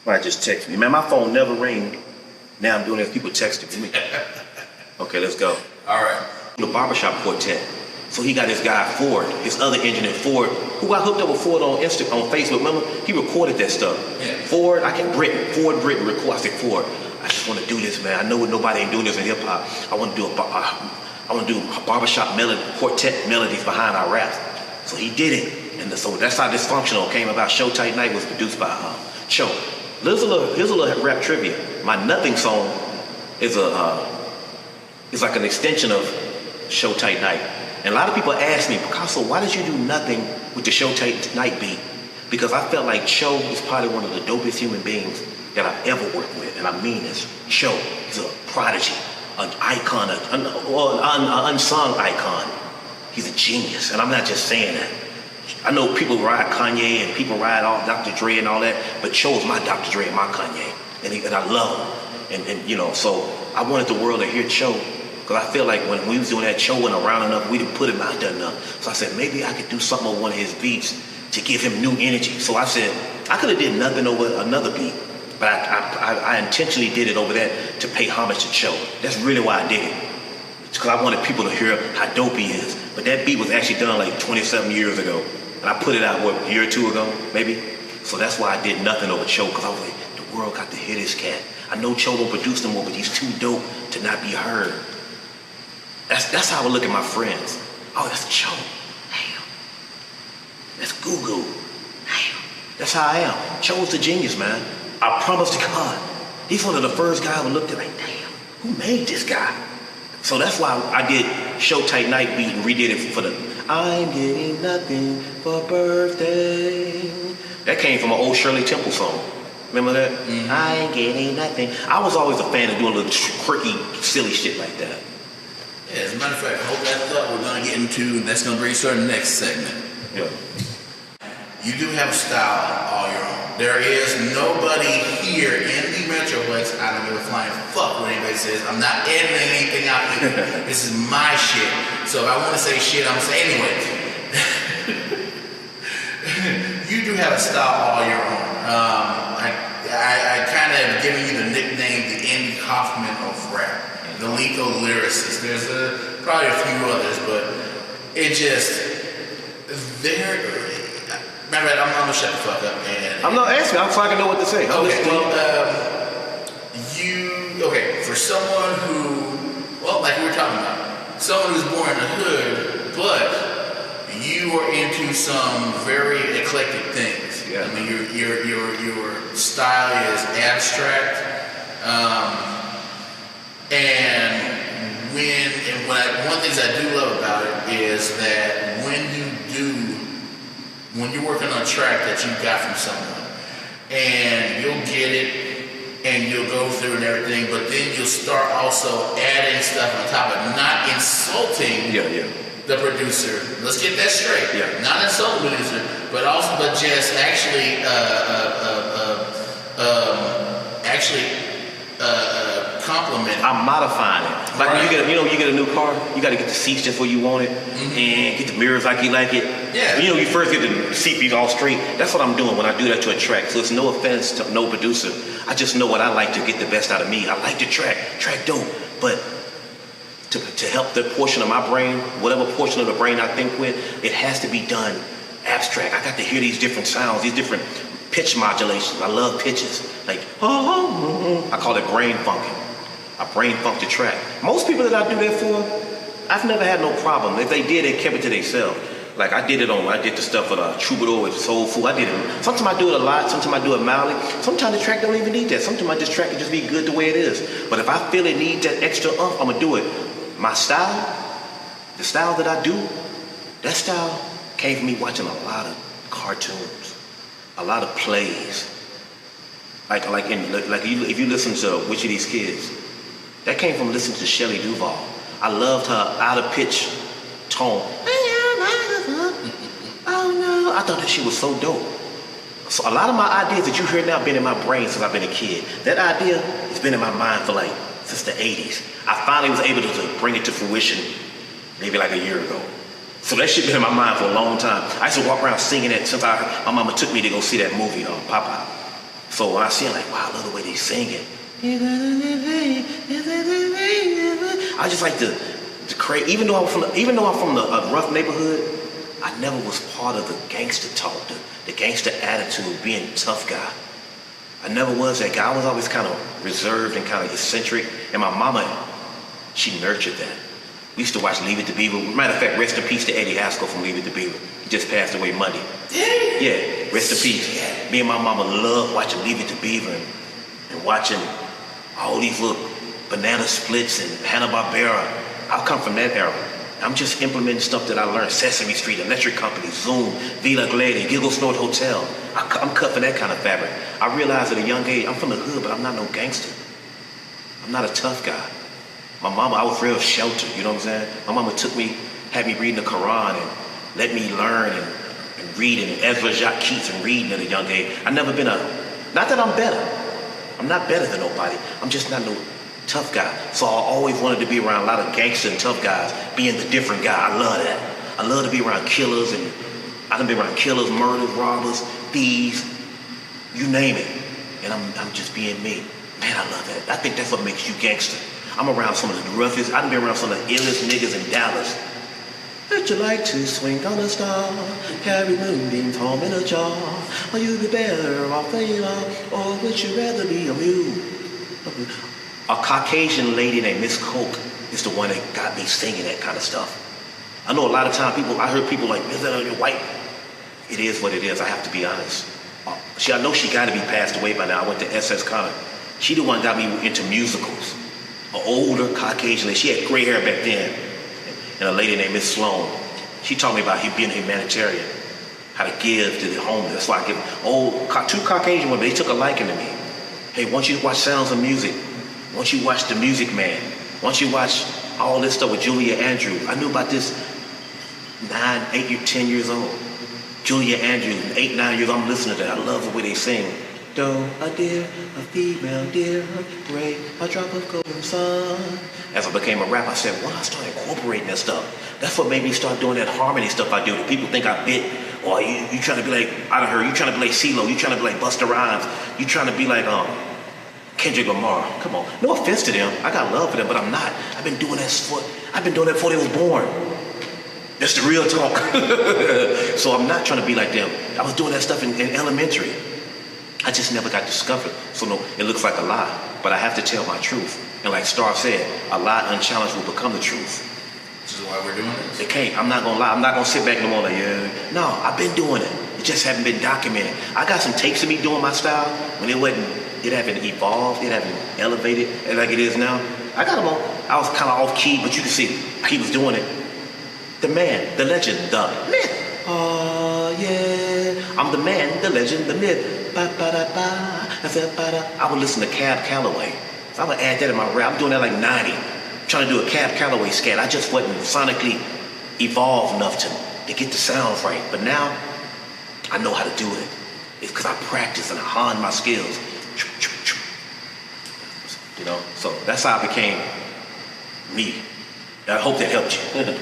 Somebody just text me. Man, my phone never rings. Now I'm doing it. People texting me. Okay, let's go. All right. The barbershop quartet. So he got this guy Ford, his other engineer Ford, who got hooked up with Ford on Facebook. Remember, he recorded that stuff. Yeah. Ford Britain record. I said, Ford, I just want to do this, man. I know nobody ain't doing this in hip hop. I want to do a barbershop quartet melodies behind our raps. So he did it, and so that's how Dysfunctional came about. Show Tight Night was produced by Cho. Here's a little rap trivia. My Nothing song is like an extension of Show Tight Night. And a lot of people ask me, PiKaHsSo, why did you do Nothing with the Show Tight Night beat? Because I felt like Cho is probably one of the dopest human beings that I've ever worked with. And I mean this. Cho is a prodigy, an icon, an unsung icon. He's a genius. And I'm not just saying that. I know people ride Kanye and people ride all Dr. Dre and all that, but Cho is my Dr. Dre and my Kanye. And I love him. And you know, so I wanted the world to hear Cho. Because I feel like when we was doing that show and around enough, we didn't put him out there enough. So I said, maybe I could do something on one of his beats to give him new energy. So I said, I could have did Nothing over another beat, but I intentionally did it over that to pay homage to Cho. That's really why I did it. It's because I wanted people to hear how dope he is. But that beat was actually done like 27 years ago. And I put it out, a year or two ago, maybe? So that's why I did Nothing over Cho, because I was like, the world got to hear this cat. I know Cho don't produce no more, but he's too dope to not be heard. That's how I look at my friends. Oh, that's Cho. Damn. That's Goo Goo. Damn. That's how I am. Cho's the genius, man. I promise to God. He's one of the first guys I looked at like, damn, who made this guy? So that's why I did Show Tight Night beat and redid it for the I'm getting nothing for birthday. That came from an old Shirley Temple song. Remember that? Mm-hmm. I ain't getting nothing. I was always a fan of doing a little quirky, silly shit like that. Yeah, as a matter of fact, I hope that thought we're going to get into, that's going to bring us to our next segment. Yeah. You do have a style all your own. There is nobody here in the Metroplex, I don't give a flying fuck what anybody says. I'm not editing anything out here. This is my shit. So if I want to say shit, I'm going to say anyway. You do have a style all your own. I kind of have given you the nickname, the Andy Kaufman of rap. The lethal lyricist. There's probably a few others, but it just I'm gonna shut the fuck up, man. I'm not asking. I'm so I can know what to say. Okay, for someone who, like we were talking about, someone who's born in the hood, but you are into some very eclectic things. Yeah. I mean, your style is abstract. One of the things I do love about it is that when you're working on a track that you got from someone, and you'll get it, and you'll go through and everything, but then you'll start also adding stuff on top of it, not insulting the producer. Let's get that straight. Yeah. Not insulting the producer, but just actually compliment. I'm modifying it. Like right. When you get a new car, you got to get the seats just where you want it, and get the mirrors like you like it. Yeah. You first get the seat beats all straight. That's what I'm doing when I do that to a track. So it's no offense to no producer. I just know what I like to get the best out of me. I like the track dope, but to help the portion of my brain, whatever portion of the brain I think with, it has to be done abstract. I got to hear these different sounds, these different pitch modulations. I love pitches. Like, I call it brain funking. I brain funk the track. Most people that I do that for, I've never had no problem. If they did, they kept it to themselves. Like I did the stuff with Troubadour with Soul Food. I did it. Sometimes I do it a lot. Sometimes I do it mildly. Sometimes the track don't even need that. Sometimes this track can just be good the way it is. But if I feel it needs that extra I'm gonna do it. My style, the style that I do, that style came from me watching a lot of cartoons, a lot of plays. If you listen to Which of These Kids, that came from listening to Shelley Duvall. I loved her out of pitch tone. Oh no, I thought that shit was so dope. So a lot of my ideas that you hear now been in my brain since I've been a kid. That idea has been in my mind for since the 80s. I finally was able to bring it to fruition maybe like a year ago. So that shit been in my mind for a long time. I used to walk around singing it since my mama took me to go see that movie, Popeye. So when I see it, like, wow, I love the way they sing it. I just like to create, even though I'm from a rough neighborhood, I never was part of the gangster talk, the gangster attitude, being a tough guy. I never was that guy. I was always kind of reserved and kind of eccentric. And my mama, she nurtured that. We used to watch Leave It to Beaver. Matter of fact, rest in peace to Eddie Haskell from Leave It to Beaver. He just passed away Monday. Yeah, rest in peace. Me and my mama loved watching Leave It to Beaver and watching all these little banana splits and Hanna-Barbera. I come from that era. I'm just implementing stuff that I learned. Sesame Street, Electric Company, Zoom, Villa Glady, Giggle Snort Hotel. I'm cut for that kind of fabric. I realized at a young age, I'm from the hood, but I'm not no gangster. I'm not a tough guy. My mama, I was real sheltered, you know what I'm saying? My mama had me reading the Quran and let me learn and read and Ezra Jacques Keats and reading at a young age. I've never been not that I'm better. I'm not better than nobody. I'm just not no tough guy. So I always wanted to be around a lot of gangster and tough guys, being the different guy. I love that. I love to be around killers, and I done been around killers, murderers, robbers, thieves, you name it. And I'm just being me. Man, I love that. I think that's what makes you gangster. I'm around some of the roughest, I done been around some of the illest niggas in Dallas. Would you like to swing on a star, carry moonbeams home in a jar? Or you be better off where you are, or would you rather be a mule? A Caucasian lady named Miss Coke is the one that got me singing that kind of stuff. I know a lot of times I heard people like, is that you're white? It is what it is, I have to be honest. I know she got to be passed away by now. I went to SS College. She the one got me into musicals. An older Caucasian lady, she had gray hair back then. And a lady named Miss Sloan. She taught me about being a humanitarian, how to give to the homeless. That's why I give two Caucasian women, they took a liking to me. Hey, once you watch Sounds of Music, once you watch The Music Man, once you watch all this stuff with Julia Andrews, I knew about this 10 years old. Julia Andrews, 8, 9 years, I'm listening to that. I love the way they sing. Though a deer, a female deer, break a drop of golden sun. As I became a rapper, I said, well, I started incorporating that stuff. That's what made me start doing that harmony stuff I do. People think I bit, or you trying to be like, I done heard, you trying to be like CeeLo, you trying to be like Busta Rhymes, you trying to be like Kendrick Lamar. Come on, no offense to them. I got love for them, but I'm not. I've been doing that before they was born. That's the real talk. So I'm not trying to be like them. I was doing that stuff in elementary. I just never got discovered. So no, it looks like a lie, but I have to tell my truth. And like Star said, a lie unchallenged will become the truth. This is why we're doing this? It can't. I'm not gonna lie. I'm not gonna sit back no more like, yeah. No, I've been doing it. It just haven't been documented. I got some tapes of me doing my style when it haven't evolved, it haven't elevated like it is now. I got them on. I was kind of off key, but you can see he was doing it. The man, the legend, the myth. Oh yeah, I'm the man, the legend, the myth. I would listen to Cab Calloway. So I would add that in my rap. I'm doing that like 90. I'm trying to do a Cab Calloway scat. I just wasn't sonically evolved enough to get the sounds right. But now, I know how to do it. It's because I practice and I hone my skills. You know, so that's how I became me. I hope that helped you.